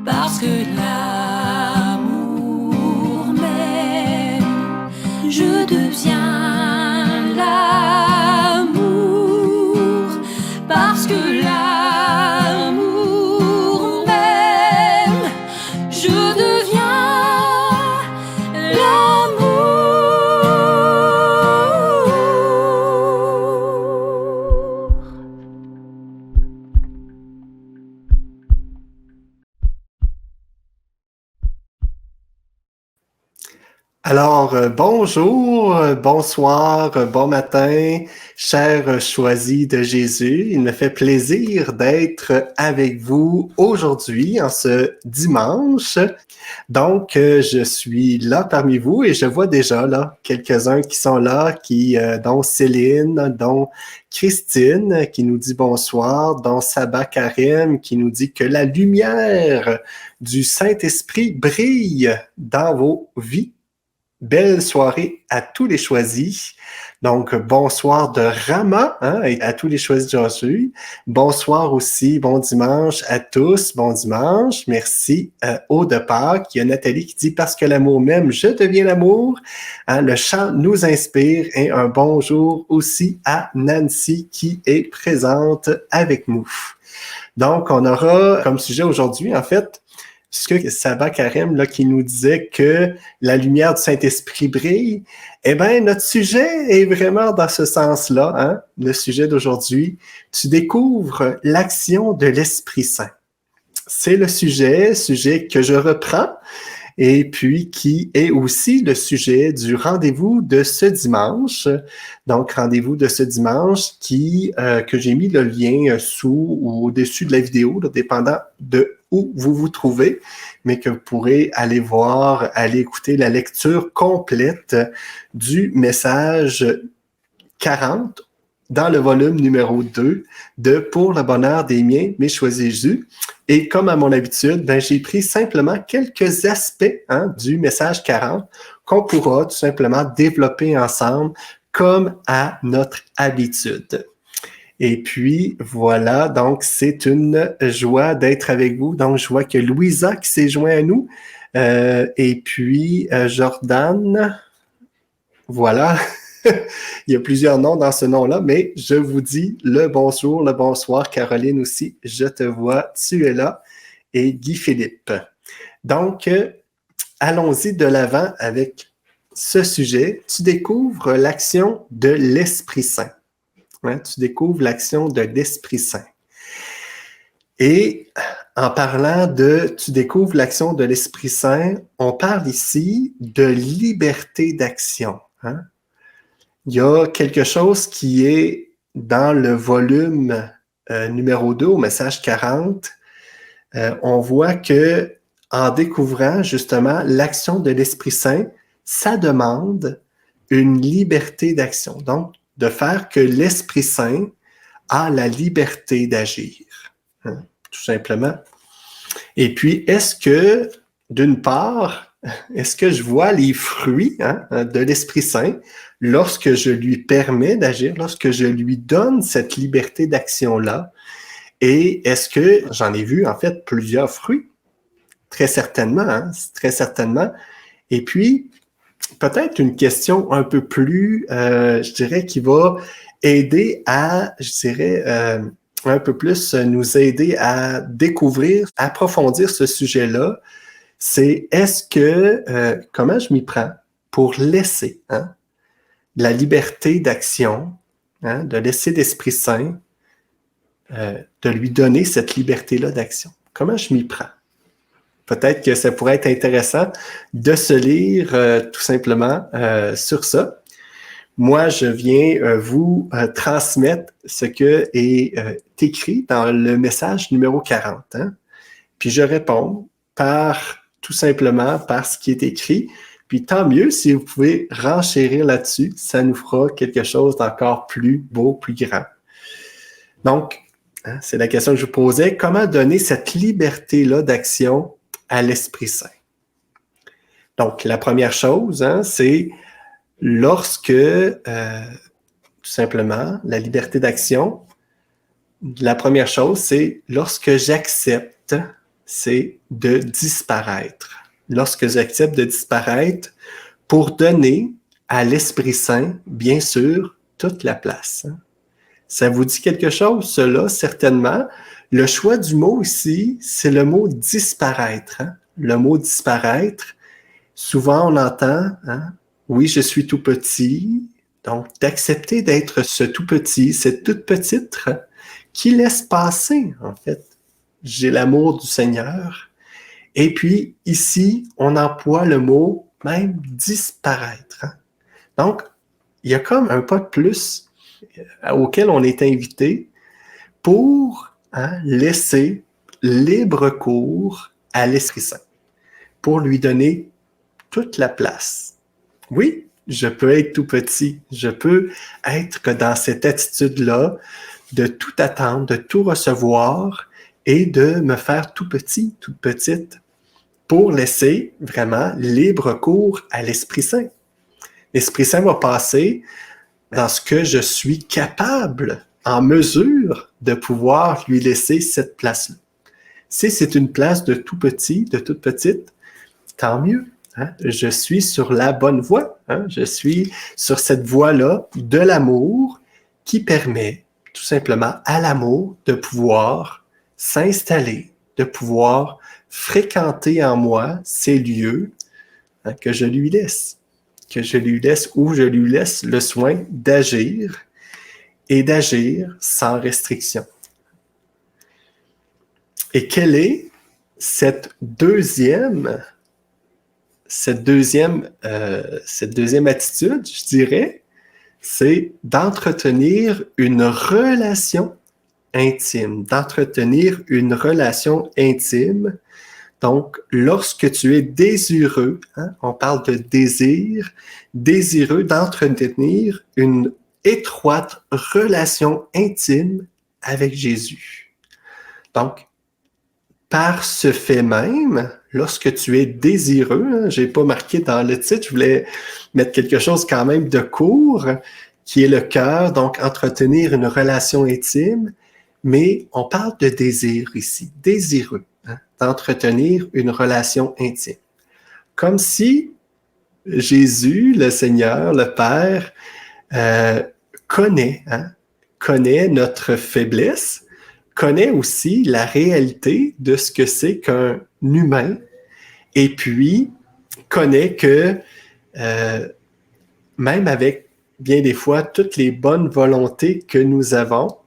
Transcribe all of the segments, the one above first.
parce que l'amour m'aime, je deviens l'amour, parce que l'amour m'aime, je deviens l'amour. Alors, bonjour, bonsoir, bon matin, chers choisis de Jésus. Il me fait plaisir d'être avec vous aujourd'hui, en ce dimanche. Donc, je suis là parmi vous et je vois déjà là quelques-uns qui sont là, dont Céline, dont Christine qui nous dit bonsoir, dont Sabah Karim qui nous dit que la lumière du Saint-Esprit brille dans vos vies. Belle soirée à tous les choisis. Donc, bonsoir de Rama et à tous les choisis d'aujourd'hui. Bonsoir aussi, bon dimanche à tous, bon dimanche. Merci au départ. Il y a Nathalie qui dit « Parce que l'amour m'aime, je deviens l'amour ». Le chant nous inspire. Et un bonjour aussi à Nancy qui est présente avec nous. Donc, on aura comme sujet aujourd'hui, en fait, ce que Sabah Karim là, qui nous disait que la lumière du Saint-Esprit brille, eh bien, notre sujet est vraiment dans ce sens-là, hein? Le sujet d'aujourd'hui. Tu découvres l'action de l'Esprit Saint. C'est le sujet que je reprends et puis qui est aussi le sujet du rendez-vous de ce dimanche. Donc, rendez-vous de ce dimanche que j'ai mis le lien sous ou au-dessus de la vidéo, là, dépendant de où vous vous trouvez, mais que vous pourrez aller voir, aller écouter la lecture complète du message 40 dans le volume numéro 2 de « Pour le bonheur des miens, mes choisis Jésus ». Et comme à mon habitude, j'ai pris simplement quelques aspects du message 40 qu'on pourra tout simplement développer ensemble comme à notre habitude. Et puis, voilà, donc c'est une joie d'être avec vous. Donc, je vois que Louisa qui s'est joint à nous. Et puis, Jordan, voilà. Il y a plusieurs noms dans ce nom-là, mais je vous dis le bonjour, le bonsoir. Caroline aussi, je te vois, tu es là. Et Guy-Philippe. Donc, allons-y de l'avant avec ce sujet. Tu découvres l'action de l'Esprit Saint. Hein, tu découvres l'action de l'Esprit Saint. Et en parlant de « tu découvres l'action de l'Esprit Saint », on parle ici de liberté d'action. Hein? Il y a quelque chose qui est dans le volume numéro 2, au message 40. On voit que en découvrant justement l'action de l'Esprit Saint, ça demande une liberté d'action. Donc, de faire que l'Esprit Saint a la liberté d'agir, hein, tout simplement. Et puis, est-ce que, d'une part, est-ce que je vois les fruits de l'Esprit Saint lorsque je lui permets d'agir, lorsque je lui donne cette liberté d'action-là? Et est-ce que j'en ai vu, en fait, plusieurs fruits? Très certainement, très certainement. Et puis, peut-être une question un peu plus, je dirais, qui va aider à, un peu plus nous aider à découvrir, approfondir ce sujet-là, c'est comment je m'y prends pour laisser la liberté d'action, de laisser l'Esprit Saint, de lui donner cette liberté-là d'action. Comment je m'y prends? Peut-être que ça pourrait être intéressant de se lire tout simplement sur ça. Moi, je viens vous transmettre ce que est écrit dans le message numéro 40. Hein? Puis je réponds tout simplement par ce qui est écrit. Puis tant mieux si vous pouvez renchérir là-dessus, ça nous fera quelque chose d'encore plus beau, plus grand. Donc, c'est la question que je vous posais. Comment donner cette liberté-là d'action à l'Esprit Saint? Donc, la première chose, c'est lorsque, tout simplement, la liberté d'action, la première chose, c'est lorsque j'accepte c'est de disparaître. Lorsque j'accepte de disparaître pour donner à l'Esprit Saint, bien sûr, toute la place. Ça vous dit quelque chose, cela, certainement. Le choix du mot ici, c'est le mot disparaître. Le mot disparaître, souvent on entend, oui, je suis tout petit. Donc, d'accepter d'être ce tout petit, cette toute petite, qui laisse passer, en fait. J'ai l'amour du Seigneur. Et puis, ici, on emploie le mot même disparaître. Donc, il y a comme un pas de plus auquel on est invité pour laisser libre cours à l'Esprit Saint, pour lui donner toute la place. Oui, je peux être tout petit, je peux être dans cette attitude-là de tout attendre, de tout recevoir et de me faire tout petit, toute petite, pour laisser vraiment libre cours à l'Esprit Saint. L'Esprit Saint va passer dans ce que je suis capable, en mesure de pouvoir lui laisser cette place-là. Si c'est une place de tout petit, de toute petite, tant mieux. Je suis sur la bonne voie. Je suis sur cette voie-là de l'amour qui permet tout simplement à l'amour de pouvoir s'installer, de pouvoir fréquenter en moi ces lieux que je lui laisse. Où je lui laisse le soin d'agir et d'agir sans restriction. Et quelle est cette deuxième attitude, je dirais, c'est d'entretenir une relation intime, Donc, lorsque tu es désireux, on parle de désireux d'entretenir une étroite relation intime avec Jésus. Donc, par ce fait même, lorsque tu es désireux, j'ai pas marqué dans le titre, je voulais mettre quelque chose quand même de court, qui est le cœur, donc entretenir une relation intime, mais on parle de désir ici, désireux, d'entretenir une relation intime. Comme si Jésus, le Seigneur, le Père, connaît notre faiblesse, connaît aussi la réalité de ce que c'est qu'un humain, et puis connaît que même avec bien des fois toutes les bonnes volontés que nous avons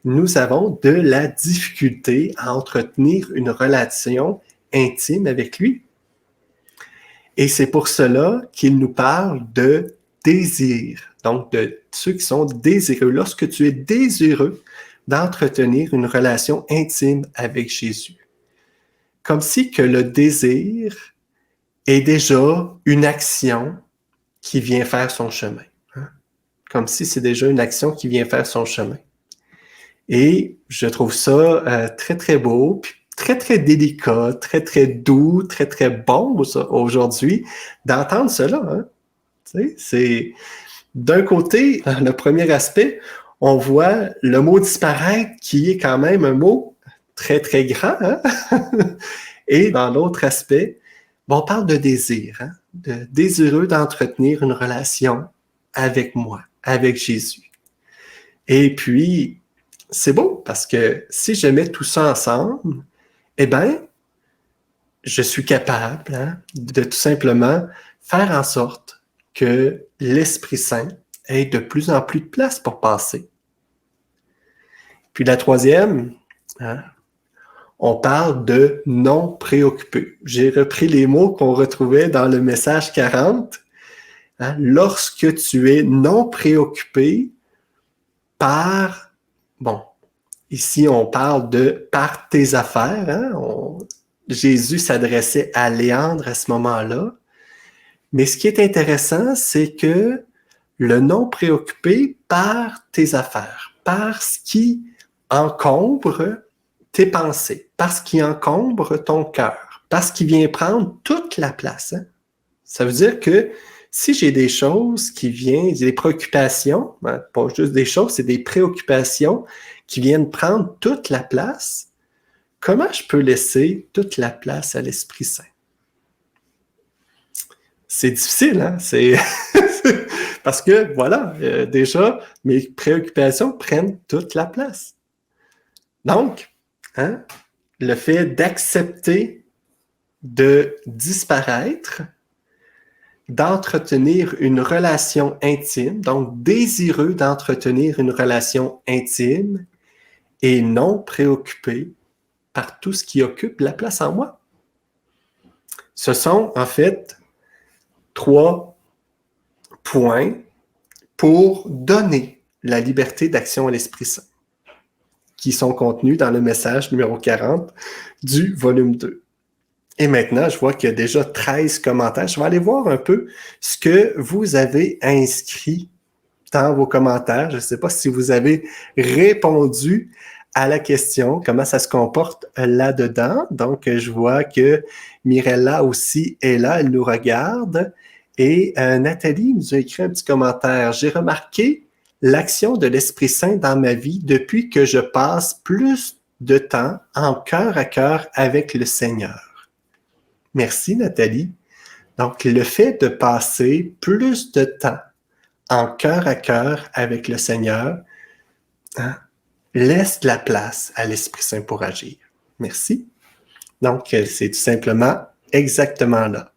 de la difficulté à entretenir une relation intime avec lui. Et c'est pour cela qu'il nous parle de désir, donc de ceux qui sont désireux. Lorsque tu es désireux d'entretenir une relation intime avec Jésus. Comme si que le désir est déjà une action qui vient faire son chemin. Comme si c'est déjà une action qui vient faire son chemin. Et je trouve ça très, très beau, puis très, très délicat, très, très doux, très, très bon aujourd'hui d'entendre cela. Tu sais, c'est d'un côté, le premier aspect, on voit le mot disparaître qui est quand même un mot très, très grand. Et dans l'autre aspect, on parle de désir, de désireux d'entretenir une relation avec moi, avec Jésus. Et puis, c'est beau parce que si je mets tout ça ensemble, eh bien, je suis capable de tout simplement faire en sorte que l'Esprit Saint ait de plus en plus de place pour passer. Puis la troisième, on parle de non préoccupé. J'ai repris les mots qu'on retrouvait dans le message 40. Lorsque tu es non préoccupé par, ici on parle de par tes affaires. Jésus s'adressait à Léandre à ce moment-là. Mais ce qui est intéressant, c'est que le non préoccupé par tes affaires, par ce qui encombre tes pensées, parce qu'il encombre ton cœur, parce qu'il vient prendre toute la place. Ça veut dire que si j'ai des choses qui viennent, des préoccupations, pas juste des choses, c'est des préoccupations qui viennent prendre toute la place, comment je peux laisser toute la place à l'Esprit Saint? C'est difficile, hein? Parce que, voilà, déjà, mes préoccupations prennent toute la place. Donc, hein, le fait d'accepter de disparaître, d'entretenir une relation intime, donc désireux d'entretenir une relation intime et non préoccupé par tout ce qui occupe la place en moi. Ce sont en fait 3 points pour donner la liberté d'action à l'Esprit Saint, qui sont contenus dans le message numéro 40 du volume 2. Et maintenant, je vois qu'il y a déjà 13 commentaires. Je vais aller voir un peu ce que vous avez inscrit dans vos commentaires. Je ne sais pas si vous avez répondu à la question, comment ça se comporte là-dedans. Donc, je vois que Mirella aussi est là, elle nous regarde. Et Nathalie nous a écrit un petit commentaire. J'ai remarqué l'action de l'Esprit Saint dans ma vie depuis que je passe plus de temps en cœur à cœur avec le Seigneur. Merci, Nathalie. Donc, le fait de passer plus de temps en cœur à cœur avec le Seigneur, hein, laisse de la place à l'Esprit Saint pour agir. Merci. Donc, c'est tout simplement exactement là.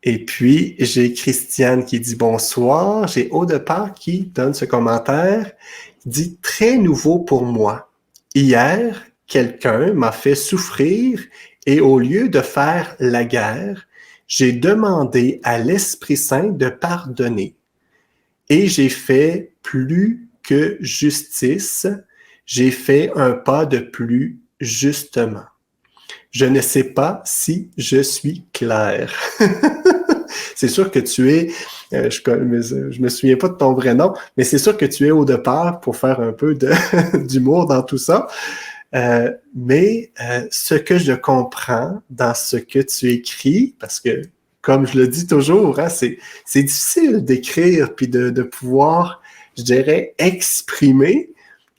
Et puis, j'ai Christiane qui dit bonsoir. J'ai Aude-Part qui donne ce commentaire, qui dit « Très nouveau pour moi. Hier, quelqu'un m'a fait souffrir et au lieu de faire la guerre, j'ai demandé à l'Esprit Saint de pardonner. Et j'ai fait plus que justice, j'ai fait un pas de plus justement. Je ne sais pas si je suis clair. » C'est sûr que tu es, je me souviens pas de ton vrai nom, mais c'est sûr que tu es au départ pour faire un peu d'humour dans tout ça. Mais ce que je comprends dans ce que tu écris, parce que, comme je le dis toujours, hein, c'est difficile d'écrire puis de pouvoir, je dirais, exprimer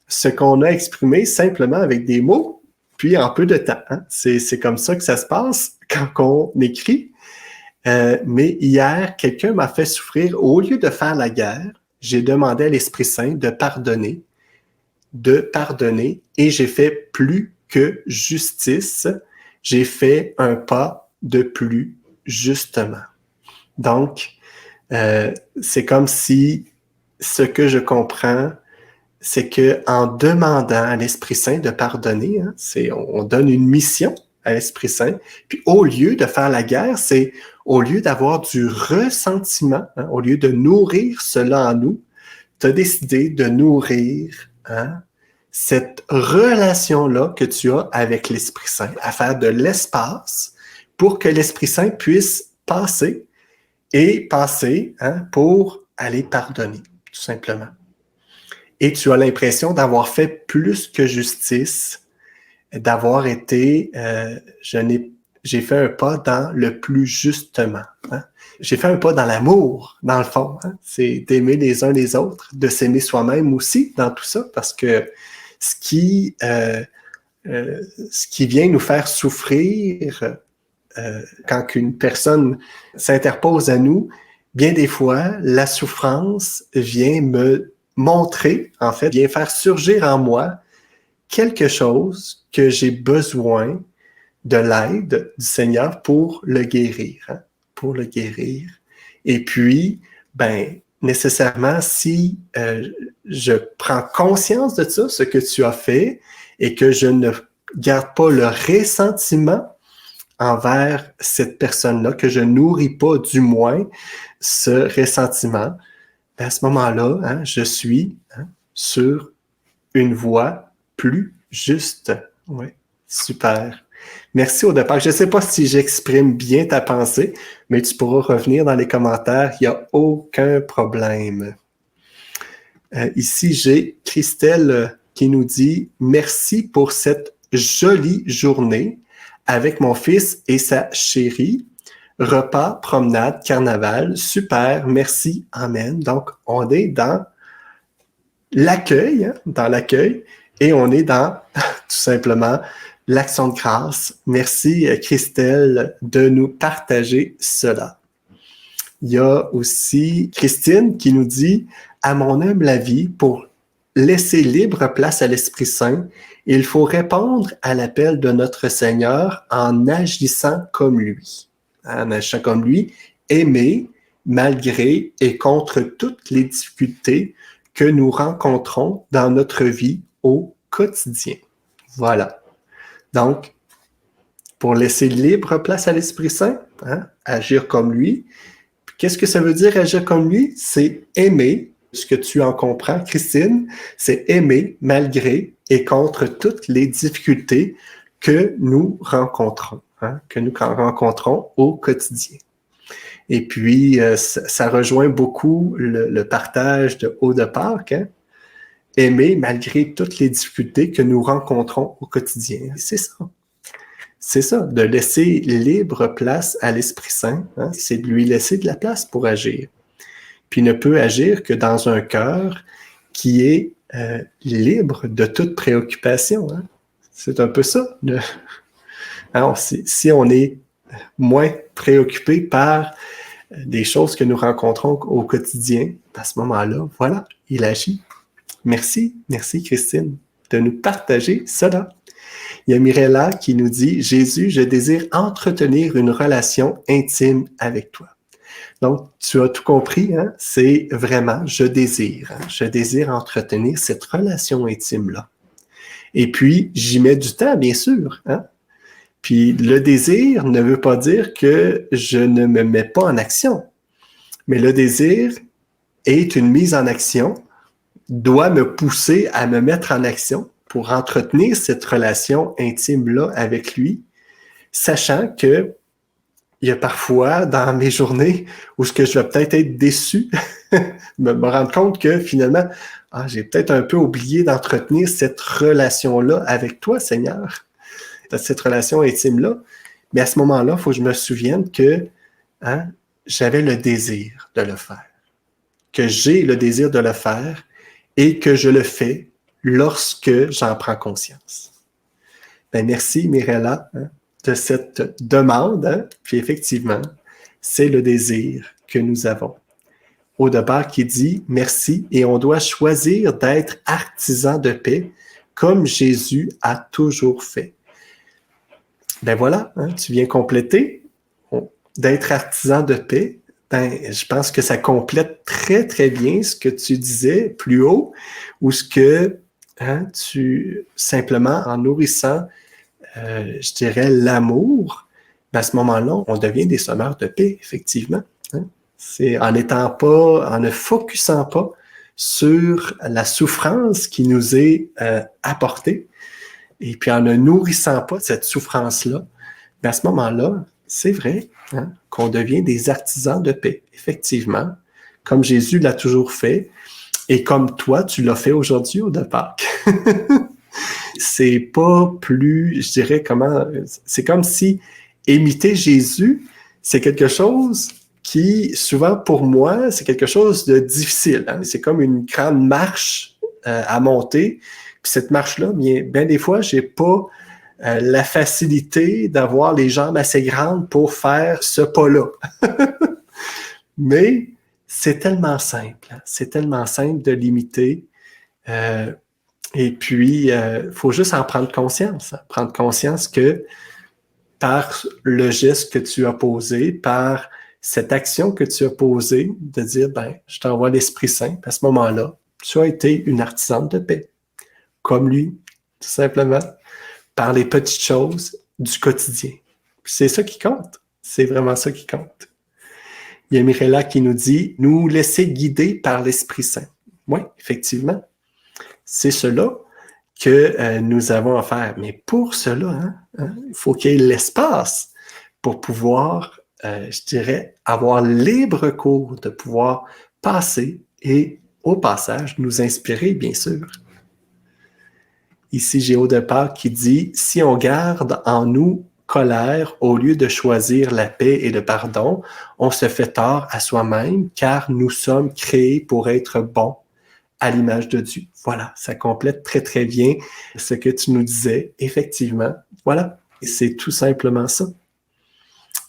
ce qu'on a exprimé simplement avec des mots, puis en peu de temps. Hein. C'est comme ça que ça se passe quand on écrit. Mais hier, quelqu'un m'a fait souffrir. Au lieu de faire la guerre, j'ai demandé à l'Esprit Saint de pardonner, et j'ai fait plus que justice. J'ai fait un pas de plus justement. Donc, c'est comme si ce que je comprends, c'est que en demandant à l'Esprit Saint de pardonner, hein, on donne une mission à l'Esprit Saint. Puis au lieu de faire la guerre, c'est au lieu d'avoir du ressentiment, hein, au lieu de nourrir cela en nous, tu as décidé de nourrir hein, cette relation-là que tu as avec l'Esprit Saint, à faire de l'espace pour que l'Esprit Saint puisse passer hein, pour aller pardonner, tout simplement. Et tu as l'impression d'avoir fait plus que justice, d'avoir été, j'ai fait un pas dans le plus justement. Hein? J'ai fait un pas dans l'amour, dans le fond. Hein? C'est d'aimer les uns les autres, de s'aimer soi-même aussi dans tout ça, parce que ce qui vient nous faire souffrir quand une personne s'interpose à nous, bien des fois, la souffrance vient me montrer, en fait, vient faire surgir en moi quelque chose que j'ai besoin de l'aide du Seigneur pour le guérir, hein, pour le guérir. Et puis, nécessairement, si je prends conscience de ça, ce que tu as fait, et que je ne garde pas le ressentiment envers cette personne-là, que je nourris pas du moins ce ressentiment, à ce moment-là, hein, je suis sur une voie plus juste. Oui, super. Merci au départ. Je ne sais pas si j'exprime bien ta pensée, mais tu pourras revenir dans les commentaires. Il n'y a aucun problème. Ici, j'ai Christelle qui nous dit « Merci pour cette jolie journée avec mon fils et sa chérie. Repas, promenade, carnaval, super, merci, amen. » Donc, on est dans l'accueil, hein, Et on est dans, tout simplement, l'action de grâce. Merci, Christelle, de nous partager cela. Il y a aussi Christine qui nous dit « À mon humble avis, pour laisser libre place à l'Esprit Saint, il faut répondre à l'appel de notre Seigneur en agissant comme lui. En agissant comme lui, aimer malgré et contre toutes les difficultés que nous rencontrons dans notre vie au quotidien. » Voilà. Donc, pour laisser libre place à l'Esprit Saint, agir comme lui. Qu'est-ce que ça veut dire agir comme lui? C'est aimer, ce que tu en comprends, Christine, c'est aimer malgré et contre toutes les difficultés que nous rencontrons, que nous rencontrons au quotidien. Et puis, ça rejoint beaucoup le partage de Haut de Pâques, aimer malgré toutes les difficultés que nous rencontrons au quotidien. C'est ça. C'est ça, de laisser libre place à l'Esprit Saint, c'est de lui laisser de la place pour agir. Puis il ne peut agir que dans un cœur qui est libre de toute préoccupation. C'est un peu ça. Alors, si on est moins préoccupé par des choses que nous rencontrons au quotidien, à ce moment-là, voilà, il agit. Merci Christine, de nous partager cela. Il y a Mirella qui nous dit « Jésus, je désire entretenir une relation intime avec toi. » Donc, tu as tout compris, c'est vraiment « je désire ». Je désire entretenir cette relation intime-là. Et puis, j'y mets du temps, bien sûr. Puis, le désir ne veut pas dire que je ne me mets pas en action. Mais le désir est une mise en action, doit me pousser à me mettre en action pour entretenir cette relation intime-là avec lui, sachant que il y a parfois dans mes journées où je vais peut-être être déçu, me rendre compte que finalement, j'ai peut-être un peu oublié d'entretenir cette relation-là avec toi, Seigneur, cette relation intime-là. Mais à ce moment-là, il faut que je me souvienne que j'avais le désir de le faire, que j'ai le désir de le faire et que je le fais lorsque j'en prends conscience. Merci, Mirella, de cette demande. Puis effectivement, c'est le désir que nous avons. Au départ, qui dit « Merci » et on doit choisir d'être artisan de paix comme Jésus a toujours fait. Voilà, tu viens compléter. D'être artisan de paix, je pense que ça complète très, très bien ce que tu disais plus haut, ou ce que simplement en nourrissant, je dirais, l'amour, à ce moment-là, on devient des semeurs de paix, effectivement. C'est en ne focusant pas sur la souffrance qui nous est apportée, et puis en ne nourrissant pas cette souffrance-là, à ce moment-là, c'est vrai qu'on devient des artisans de paix, effectivement, comme Jésus l'a toujours fait, et comme toi, tu l'as fait aujourd'hui au départ. C'est pas plus, je dirais, c'est comme si imiter Jésus, c'est quelque chose qui, souvent pour moi, c'est quelque chose de difficile. C'est comme une grande marche à monter. Puis cette marche-là, bien des fois, j'ai pas la facilité d'avoir les jambes assez grandes pour faire ce pas-là. Mais c'est tellement simple. C'est tellement simple de l'imiter. Et puis, faut juste en prendre conscience. Prendre conscience que par le geste que tu as posé, par cette action que tu as posée, de dire, je t'envoie l'Esprit Saint, à ce moment-là, tu as été une artisane de paix. Comme lui, tout simplement. Par les petites choses du quotidien. Puis c'est ça qui compte. C'est vraiment ça qui compte. Il y a Mirella qui nous dit « Nous laisser guider par l'Esprit Saint ». Oui, effectivement. C'est cela que nous avons à faire. Mais pour cela, il faut qu'il y ait l'espace pour pouvoir, je dirais, avoir libre cours, de pouvoir passer et, au passage, nous inspirer, bien sûr. Ici, j'ai au départ qui dit « Si on garde en nous colère au lieu de choisir la paix et le pardon, on se fait tort à soi-même car nous sommes créés pour être bons à l'image de Dieu. Voilà, ça complète très, très bien ce que tu nous disais, effectivement. Voilà, et c'est tout simplement ça.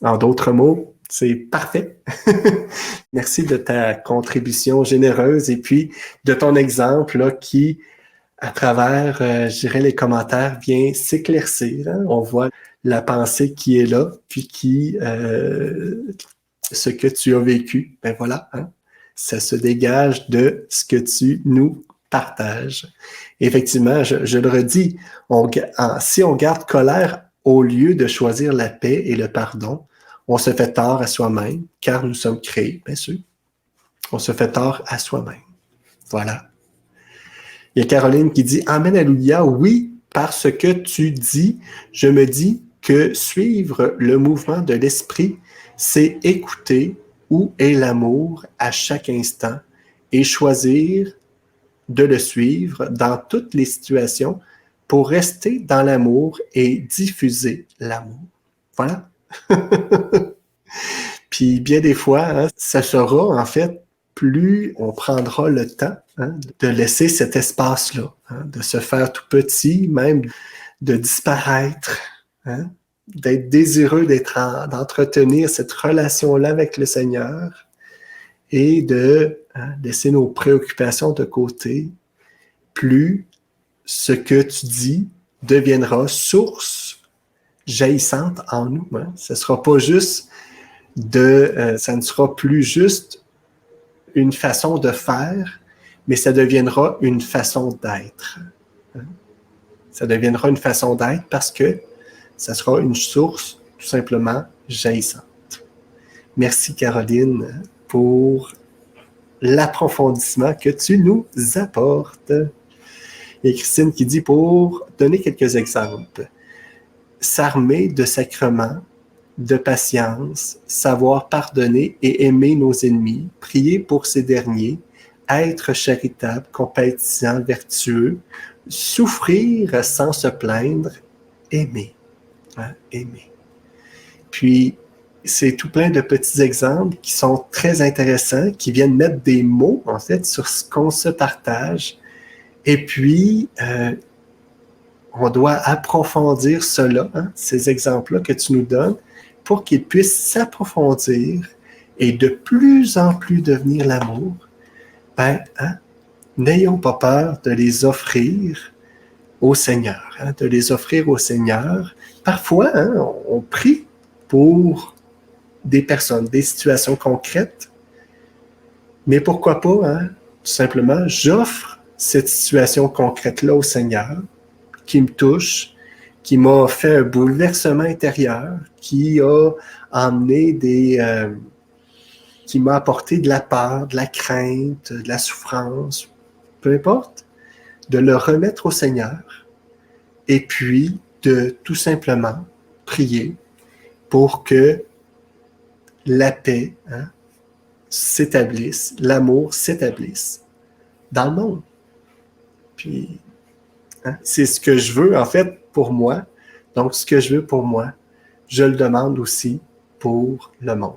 En d'autres mots, c'est parfait. Merci de ta contribution généreuse et puis de ton exemple là, qui, à travers, je dirais, les commentaires, vient s'éclaircir. Hein? On voit la pensée qui est là, puis qui, ce que tu as vécu, ben voilà, hein? Ça se dégage de ce que tu nous partages. Et effectivement, je le redis, si on garde colère au lieu de choisir la paix et le pardon, on se fait tort à soi-même, car nous sommes créés, bien sûr. On se fait tort à soi-même. Voilà. Il y a Caroline qui dit « Amen, alléluia, oui, parce que tu dis, je me dis que suivre le mouvement de l'esprit, c'est écouter où est l'amour à chaque instant et choisir de le suivre dans toutes les situations pour rester dans l'amour et diffuser l'amour. » Voilà. Puis bien des fois, hein, ça sera en fait, plus on prendra le temps hein, de laisser cet espace-là, hein, de se faire tout petit, même de disparaître, hein, d'être désireux d'entretenir cette relation-là avec le Seigneur et de laisser nos préoccupations de côté, plus ce que tu dis deviendra source jaillissante en nous. Hein. Ce ne sera pas juste ça ne sera plus juste une façon de faire, mais ça deviendra une façon d'être. Hein. Ça deviendra une façon d'être parce que ça sera une source tout simplement jaillissante. Merci Caroline pour l'approfondissement que tu nous apportes. Il y a Christine qui dit pour donner quelques exemples. S'armer de sacrements, de patience, savoir pardonner et aimer nos ennemis, prier pour ces derniers, être charitable, compatissant, vertueux, souffrir sans se plaindre, aimer. Hein, aimer. Puis, c'est tout plein de petits exemples qui sont très intéressants, qui viennent mettre des mots, en fait, sur ce qu'on se partage. Et puis, on doit approfondir cela, hein, ces exemples-là que tu nous donnes, pour qu'ils puissent s'approfondir et de plus en plus devenir l'amour. Ben, hein, n'ayons pas peur de les offrir au Seigneur, hein, de les offrir au Seigneur. Parfois, hein, on prie pour des personnes, des situations concrètes, mais pourquoi pas, hein, tout simplement, j'offre cette situation concrète-là au Seigneur, qui me touche, qui m'a fait un bouleversement intérieur, qui a amené qui m'a apporté de la peur, de la crainte, de la souffrance, peu importe, de le remettre au Seigneur et puis de tout simplement prier pour que la paix hein, s'établisse, l'amour s'établisse dans le monde. Puis, hein, c'est ce que je veux, en fait, pour moi. Donc, ce que je veux pour moi, je le demande aussi pour le monde.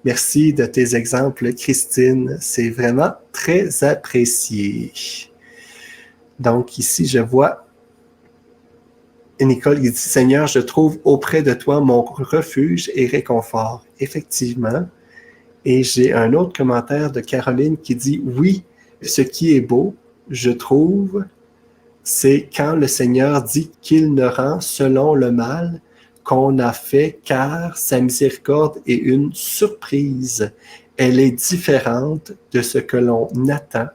Merci de tes exemples, Christine. C'est vraiment très apprécié. Donc, ici, je vois Nicole qui dit « Seigneur, je trouve auprès de toi mon refuge et réconfort. » Effectivement. Et j'ai un autre commentaire de Caroline qui dit « Oui, ce qui est beau, je trouve, c'est quand le Seigneur dit qu'il ne rend selon le mal qu'on a fait, car sa miséricorde est une surprise. Elle est différente de ce que l'on attend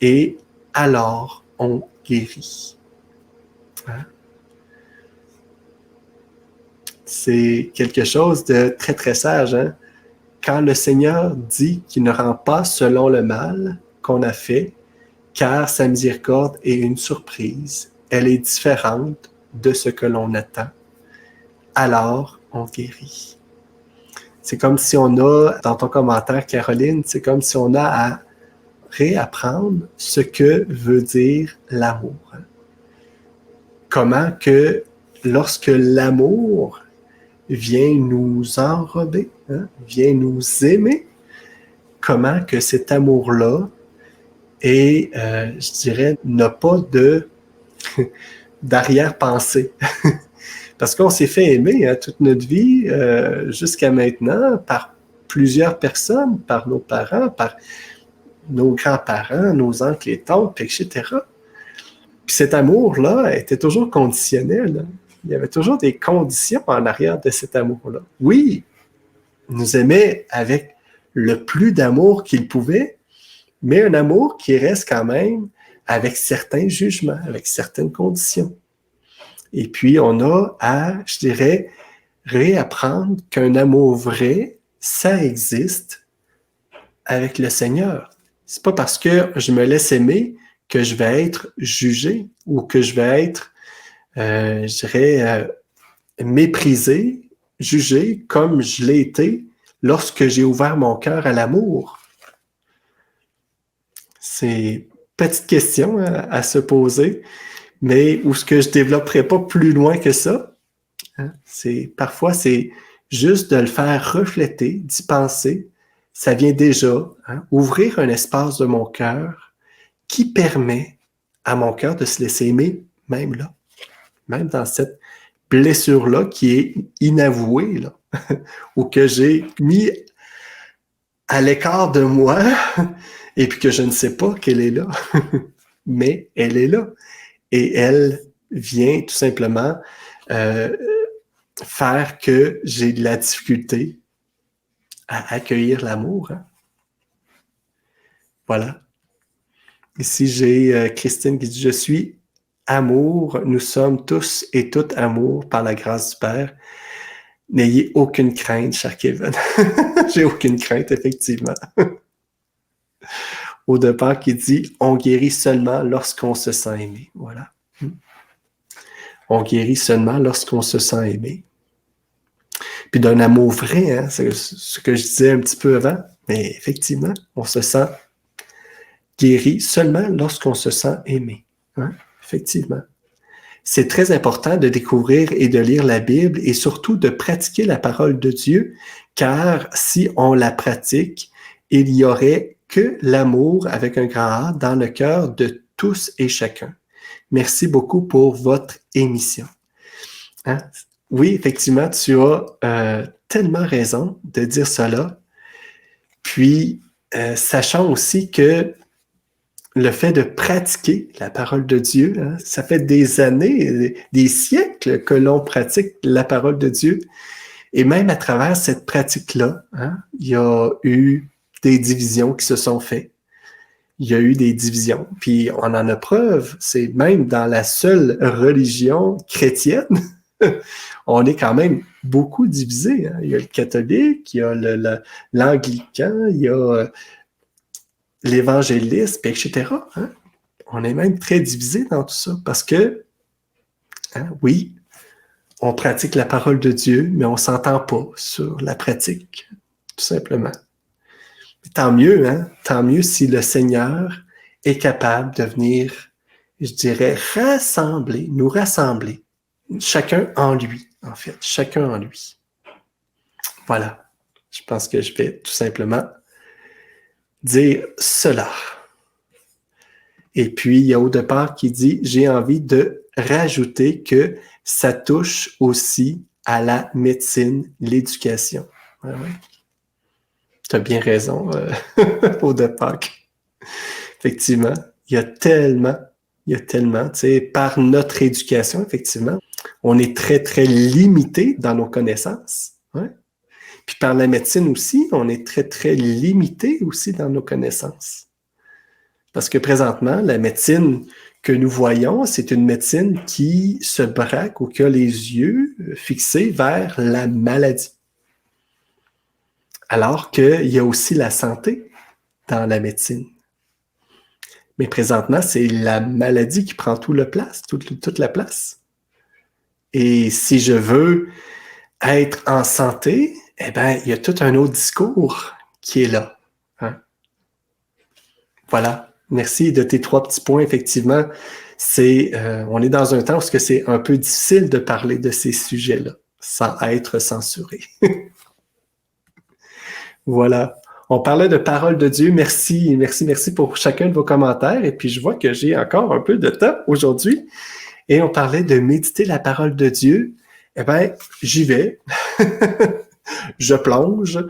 et alors on guérit. » Hein? C'est quelque chose de très, très sage. Hein? Quand le Seigneur dit qu'il ne rend pas selon le mal qu'on a fait, car sa miséricorde est une surprise, elle est différente de ce que l'on attend, alors on guérit. C'est comme si on a, dans ton commentaire, Caroline, c'est comme si on a à réapprendre ce que veut dire l'amour. Comment que lorsque l'amour vient nous enrober, hein, vient nous aimer, comment que cet amour-là et, je dirais, n'a pas d'arrière-pensée. Parce qu'on s'est fait aimer toute notre vie jusqu'à maintenant par plusieurs personnes, par nos parents, par nos grands-parents, nos oncles et tantes, etc. Puis cet amour-là était toujours conditionnel. Il y avait toujours des conditions en arrière de cet amour-là. Oui, il nous aimait avec le plus d'amour qu'il pouvait, mais un amour qui reste quand même avec certains jugements, avec certaines conditions. Et puis, on a à, je dirais, réapprendre qu'un amour vrai, ça existe avec le Seigneur. C'est pas parce que je me laisse aimer que je vais être jugé ou que je vais être, je dirais, méprisé, jugé comme je l'ai été lorsque j'ai ouvert mon cœur à l'amour. C'est une petite question à se poser, mais où ce que je développerai pas plus loin que ça. Parfois, c'est juste de le faire refléter, d'y penser. Ça vient déjà ouvrir un espace de mon cœur qui permet à mon cœur de se laisser aimer, même là, même dans cette blessure-là qui est inavouée, là, ou que j'ai mis à l'écart de moi et puis que je ne sais pas qu'elle est là. Mais elle est là. Et elle vient tout simplement faire que j'ai de la difficulté à accueillir l'amour. Voilà. Ici, j'ai Christine qui dit « Je suis amour, nous sommes tous et toutes amour par la grâce du Père. N'ayez aucune crainte, cher Kevin. » J'ai aucune crainte, effectivement. Au départ, qui dit « On guérit seulement lorsqu'on se sent aimé. » Voilà. On guérit seulement lorsqu'on se sent aimé. Puis d'un amour vrai, c'est ce que je disais un petit peu avant, mais effectivement, on se sent guéri seulement lorsqu'on se sent aimé. Effectivement. C'est très important de découvrir et de lire la Bible et surtout de pratiquer la parole de Dieu, car si on la pratique, il y aurait que l'amour avec un grand A dans le cœur de tous et chacun. Merci beaucoup pour votre émission. Oui, effectivement, tu as tellement raison de dire cela. Puis, sachant aussi que le fait de pratiquer la parole de Dieu, ça fait des années, des siècles que l'on pratique la parole de Dieu. Et même à travers cette pratique-là, il y a eu des divisions qui se sont faites. Il y a eu des divisions. Puis on en a preuve, c'est même dans la seule religion chrétienne, on est quand même beaucoup divisé. Il y a le catholique, il y a l'anglican, il y a l'évangéliste, etc. On est même très divisé dans tout ça parce que, oui, on pratique la parole de Dieu, mais on ne s'entend pas sur la pratique, tout simplement. Tant mieux si le Seigneur est capable de venir, je dirais, nous rassembler, chacun en lui, en fait, chacun en lui. Voilà, je pense que je vais tout simplement dire cela. Et puis, il y a au départ qui dit « J'ai envie de rajouter que ça touche aussi à la médecine, l'éducation. » Ouais. Tu as bien raison, au départ. Effectivement, il y a tellement, tu sais, par notre éducation, effectivement, on est très, très limité dans nos connaissances. Puis par la médecine aussi, on est très, très limité aussi dans nos connaissances. Parce que présentement, la médecine que nous voyons, c'est une médecine qui se braque ou qui a les yeux fixés vers la maladie. Alors qu'il y a aussi la santé dans la médecine. Mais présentement, c'est la maladie qui prend toute la place. Et si je veux être en santé, eh bien, il y a tout un autre discours qui est là. Voilà. Merci de tes 3 petits points. Effectivement, on est dans un temps où c'est un peu difficile de parler de ces sujets-là sans être censuré. Voilà. On parlait de parole de Dieu. Merci, merci, merci pour chacun de vos commentaires. Et puis, je vois que j'ai encore un peu de temps aujourd'hui. Et on parlait de méditer la parole de Dieu. Eh bien, j'y vais. Je plonge.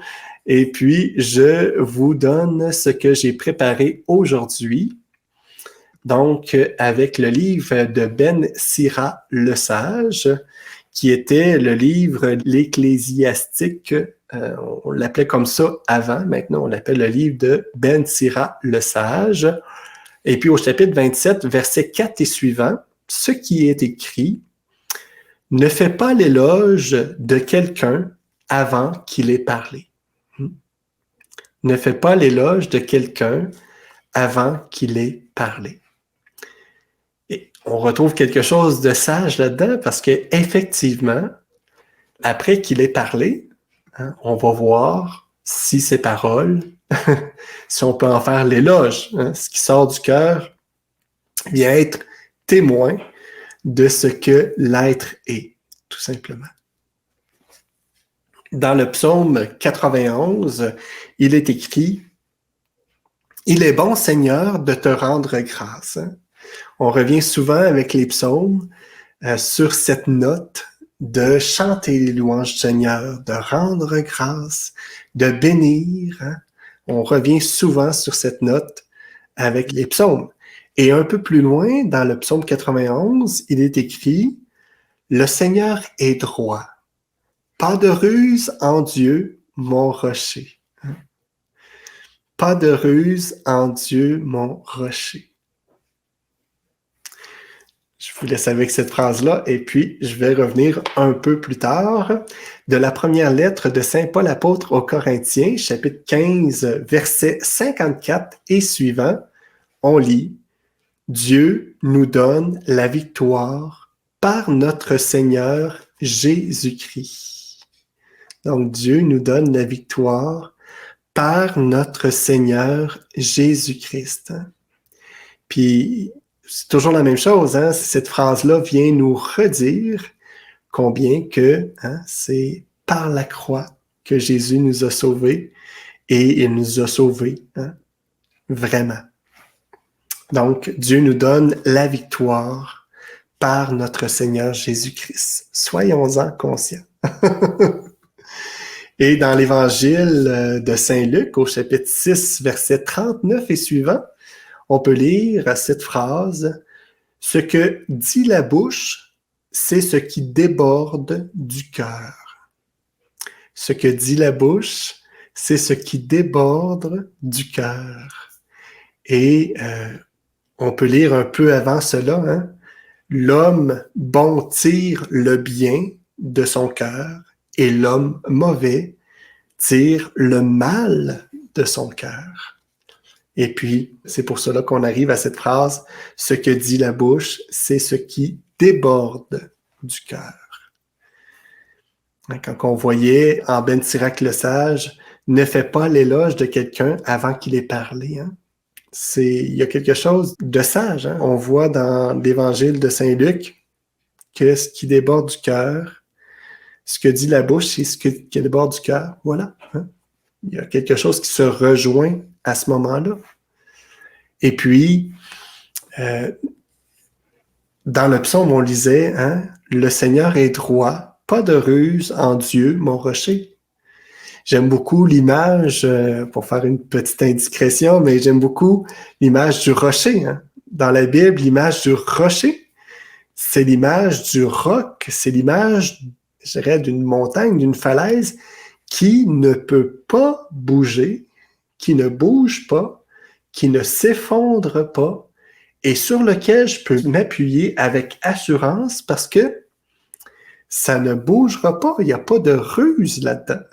Et puis, je vous donne ce que j'ai préparé aujourd'hui. Donc, avec le livre de Ben Sira le Sage, qui était le livre L'Ecclésiastique. On l'appelait comme ça avant. Maintenant, on l'appelle le livre de Ben Sira le Sage. Et puis, au chapitre 27, versets 4 et suivants, ce qui est écrit, « Ne fais pas l'éloge de quelqu'un avant qu'il ait parlé. » Ne fais pas l'éloge de quelqu'un avant qu'il ait parlé. Et on retrouve quelque chose de sage là-dedans parce qu'effectivement, après qu'il ait parlé, on va voir si ces paroles, si on peut en faire l'éloge, ce qui sort du cœur vient être témoin de ce que l'être est, tout simplement. Dans le psaume 91, il est écrit « Il est bon, Seigneur, de te rendre grâce. » On revient souvent avec les psaumes sur cette note de chanter les louanges du Seigneur, de rendre grâce, de bénir. On revient souvent sur cette note avec les psaumes. Et un peu plus loin, dans le psaume 91, il est écrit « Le Seigneur est droit. Pas de ruse en Dieu, mon rocher. » Pas de ruse en Dieu, mon rocher. Je vous laisse avec cette phrase-là et puis je vais revenir un peu plus tard de la première lettre de Saint Paul apôtre aux Corinthiens, chapitre 15, verset 54 et suivant. On lit « Dieu nous donne la victoire par notre Seigneur Jésus-Christ. » Donc Dieu nous donne la victoire par notre Seigneur Jésus-Christ. Puis c'est toujours la même chose, cette phrase-là vient nous redire combien que c'est par la croix que Jésus nous a sauvés et il nous a sauvés, vraiment. Donc, Dieu nous donne la victoire par notre Seigneur Jésus-Christ. Soyons-en conscients. Et dans l'Évangile de Saint Luc, au chapitre 6, verset 39 et suivant, on peut lire cette phrase « Ce que dit la bouche, c'est ce qui déborde du cœur. » Ce que dit la bouche, c'est ce qui déborde du cœur. Et on peut lire un peu avant cela, l'homme bon tire le bien de son cœur et l'homme mauvais tire le mal de son cœur. Et puis, c'est pour cela qu'on arrive à cette phrase « Ce que dit la bouche, c'est ce qui déborde du cœur. » Quand on voyait en Ben Sirac le Sage, « Ne fais pas l'éloge de quelqu'un avant qu'il ait parlé. » Il y a quelque chose de sage. On voit dans l'Évangile de Saint Luc que ce qui déborde du cœur, ce que dit la bouche, c'est ce qui déborde du cœur. Voilà. Il y a quelque chose qui se rejoint à ce moment-là. Et puis, dans le psaume, on lisait, le Seigneur est droit, pas de ruse en Dieu, mon rocher. J'aime beaucoup l'image, pour faire une petite indiscrétion, mais j'aime beaucoup l'image du rocher. Dans la Bible, l'image du rocher, c'est l'image du roc, c'est l'image, je dirais, d'une montagne, d'une falaise qui ne peut pas bouger, qui ne bouge pas, qui ne s'effondre pas et sur lequel je peux m'appuyer avec assurance parce que ça ne bougera pas, il n'y a pas de ruse là-dedans.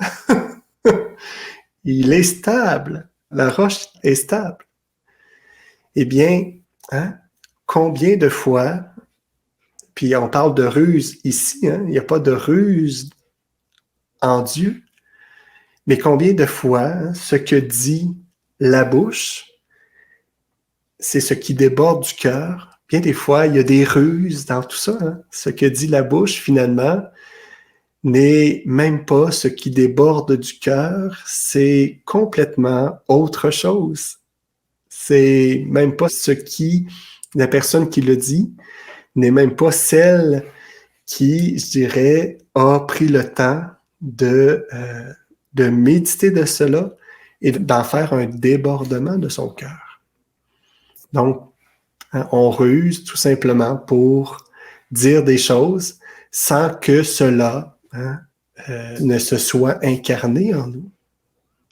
Il est stable, la roche est stable. Eh bien, combien de fois, puis on parle de ruse ici, il n'y a pas de ruse en Dieu, mais combien de fois ce que dit la bouche, c'est ce qui déborde du cœur. Bien des fois, il y a des ruses dans tout ça. Ce que dit la bouche, finalement, n'est même pas ce qui déborde du cœur, c'est complètement autre chose. C'est même pas ce qui, la personne qui le dit, n'est même pas celle qui, je dirais, a pris le temps de méditer de cela et d'en faire un débordement de son cœur. Donc, on ruse tout simplement pour dire des choses sans que cela ne se soit incarné en nous,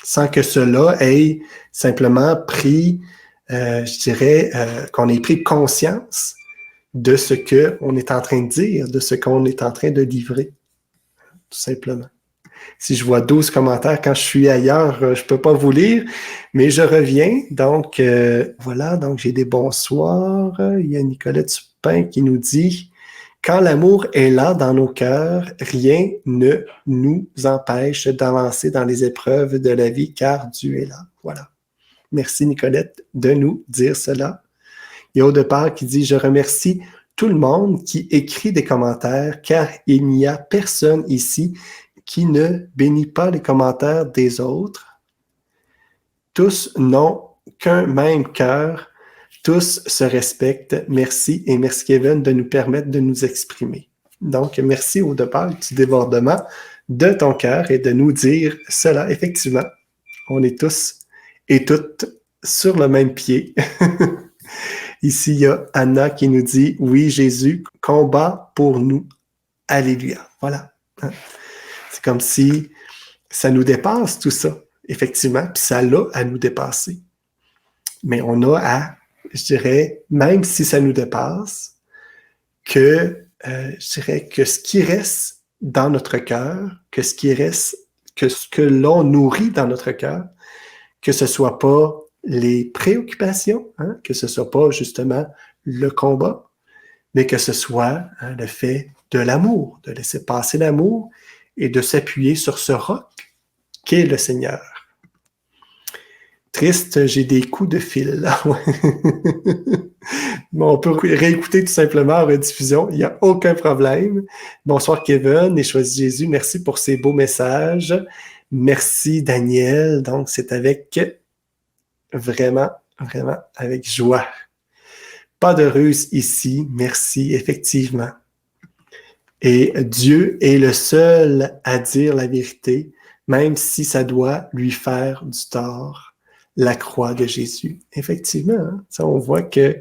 sans que cela ait simplement pris, je dirais, qu'on ait pris conscience de ce qu'on est en train de dire, de ce qu'on est en train de livrer, tout simplement. Si je vois 12 commentaires quand je suis ailleurs, je peux pas vous lire, mais je reviens. Donc, voilà, donc j'ai des bonsoirs. Il y a Nicolette Supin qui nous dit « Quand l'amour est là dans nos cœurs, rien ne nous empêche d'avancer dans les épreuves de la vie, car Dieu est là. » Voilà. Merci Nicolette de nous dire cela. Il y a au départ qui dit « Je remercie tout le monde qui écrit des commentaires, car il n'y a personne ici qui ne bénit pas les commentaires des autres. Tous n'ont qu'un même cœur, tous se respectent. Merci et merci Kevin de nous permettre de nous exprimer. » Donc, merci au départ du débordement de ton cœur et de nous dire cela. Effectivement, on est tous et toutes sur le même pied. Ici, il y a Anna qui nous dit « Oui, Jésus combat pour nous. Alléluia. » Voilà. C'est comme si ça nous dépasse tout ça, effectivement, puis ça l'a à nous dépasser. Mais on a à, je dirais, même si ça nous dépasse, que, je dirais, que ce qui reste dans notre cœur, que ce qui reste, que ce que l'on nourrit dans notre cœur, que ce soit pas les préoccupations, que ce soit pas justement le combat, mais que ce soit le fait de l'amour, de laisser passer l'amour et de s'appuyer sur ce roc qu'est le Seigneur. Triste, j'ai des coups de fil. Bon, on peut réécouter tout simplement en rediffusion, il n'y a aucun problème. Bonsoir Kevin et Choisis Jésus, merci pour ces beaux messages. Merci Daniel, donc c'est avec vraiment avec joie. Pas de ruse ici, merci, effectivement. Et Dieu est le seul à dire la vérité, même si ça doit lui faire du tort, la croix de Jésus. Effectivement, ça, on voit que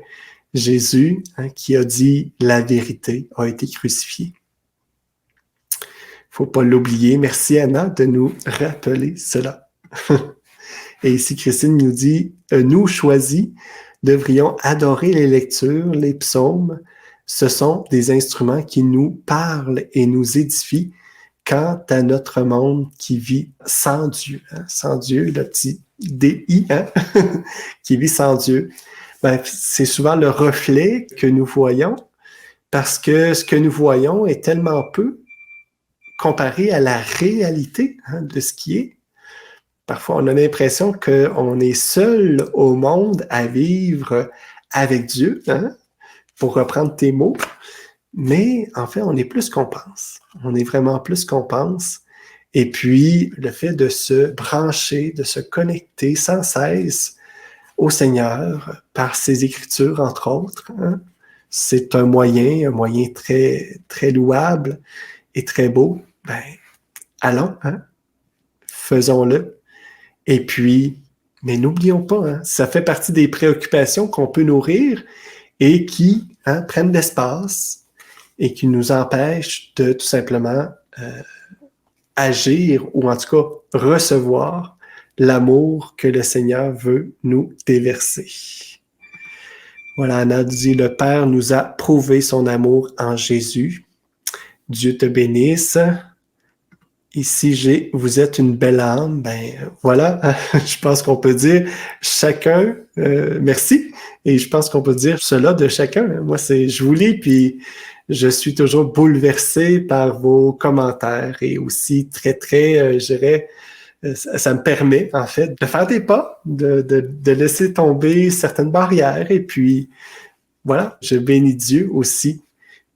Jésus, qui a dit la vérité, a été crucifié. Faut pas l'oublier. Merci Anna de nous rappeler cela. Et ici, Christine nous dit, nous choisis devrions adorer les lectures, les psaumes. Ce sont des instruments qui nous parlent et nous édifient quant à notre monde qui vit sans Dieu. Sans Dieu, le petit DI, qui vit sans Dieu. Ben, c'est souvent le reflet que nous voyons parce que ce que nous voyons est tellement peu comparé à la réalité de ce qui est. Parfois, on a l'impression qu'on est seul au monde à vivre avec Dieu, pour reprendre tes mots. Mais en fait, on est plus qu'on pense. On est vraiment plus qu'on pense. Et puis, le fait de se brancher, de se connecter sans cesse au Seigneur par ses Écritures, entre autres, c'est un moyen très, très louable et très beau. Ben, allons, faisons-le. Et puis, mais n'oublions pas, ça fait partie des préoccupations qu'on peut nourrir et qui prennent l'espace et qui nous empêchent de tout simplement agir ou en tout cas recevoir l'amour que le Seigneur veut nous déverser. Voilà, Anna dit, le Père nous a prouvé son amour en Jésus. Dieu te bénisse. Ici, vous êtes une belle âme. Ben voilà, je pense qu'on peut dire chacun, merci. Et je pense qu'on peut dire cela de chacun. Moi, je vous lis, puis je suis toujours bouleversé par vos commentaires et aussi très, très, je dirais, ça me permet, en fait, de faire des pas, de laisser tomber certaines barrières. Et puis, voilà, je bénis Dieu aussi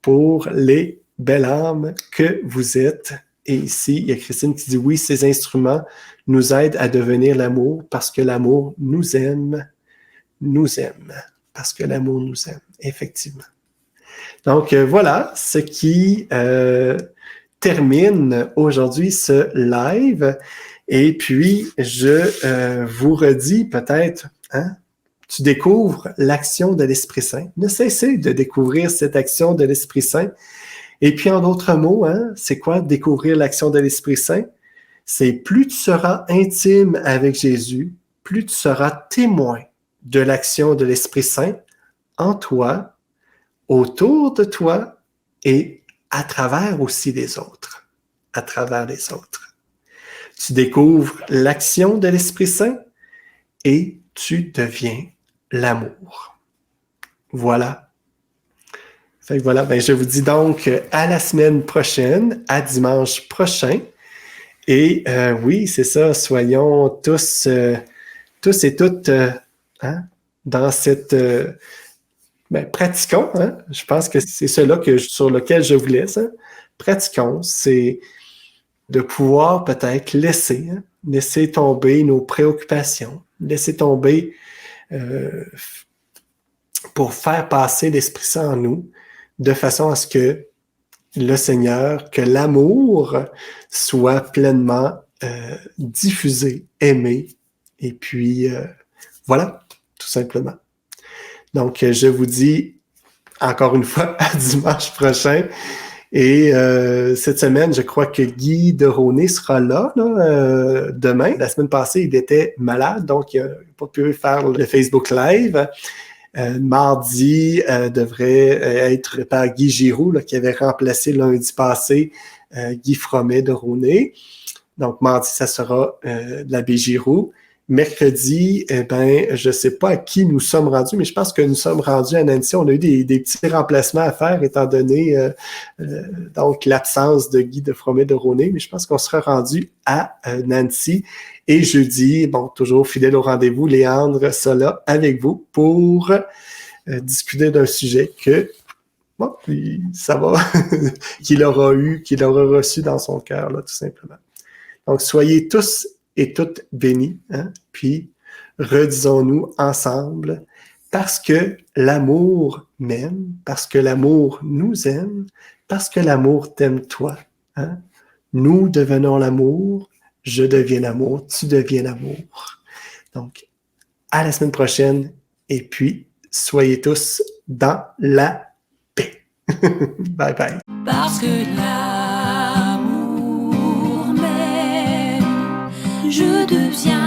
pour les belles âmes que vous êtes Et ici, il y a Christine qui dit oui, ces instruments nous aident à devenir l'amour parce que l'amour nous aime, parce que l'amour nous aime, effectivement. Donc voilà ce qui termine aujourd'hui ce live. Et puis, je vous redis peut-être, hein, tu découvres l'action de l'Esprit Saint. Ne cessez de découvrir cette action de l'Esprit Saint. Et puis, en d'autres mots, hein, c'est quoi découvrir l'action de l'Esprit Saint? C'est plus tu seras intime avec Jésus, plus tu seras témoin de l'action de l'Esprit Saint en toi, autour de toi et à travers aussi les autres. À travers les autres. Tu découvres l'action de l'Esprit Saint et tu deviens l'amour. Voilà. Fait que voilà, ben je vous dis donc à la semaine prochaine, à dimanche prochain. Et oui, c'est ça, soyons tous et toutes hein, dans cette... pratiquons, hein, je pense que c'est cela sur lequel je vous laisse. Hein. Pratiquons, c'est de pouvoir peut-être laisser tomber nos préoccupations, laisser tomber pour faire passer l'Esprit Saint en nous, de façon à ce que le Seigneur, que l'amour soit pleinement diffusé, aimé, et puis voilà, tout simplement. Donc, je vous dis encore une fois à dimanche prochain. Et cette semaine, je crois que Guy Deronay sera là demain. La semaine passée, il était malade, donc il n'a pas pu faire le Facebook Live. Mardi devrait être par Guy Giroux, là, qui avait remplacé lundi passé Guy Fromet de Ronay. Donc, mardi, ça sera l'abbé Giroux. Mercredi, je ne sais pas à qui nous sommes rendus, mais je pense que nous sommes rendus à Nancy. On a eu des petits remplacements à faire, étant donné donc l'absence de Guy de Fromet de Ronay, mais je pense qu'on sera rendu à Nancy. Et jeudi, bon, toujours fidèle au rendez-vous, Léandre sera là avec vous pour discuter d'un sujet que, bon, ça va, qu'il aura reçu dans son cœur, là, tout simplement. Donc, soyez tous et toutes bénis, hein? Puis redisons-nous ensemble, parce que l'amour m'aime, parce que l'amour nous aime, parce que l'amour t'aime toi. Hein? Nous devenons l'amour, je deviens l'amour, tu deviens l'amour. Donc, à la semaine prochaine, et puis, soyez tous dans la paix. Bye bye. Parce que l'amour m'aime, je deviens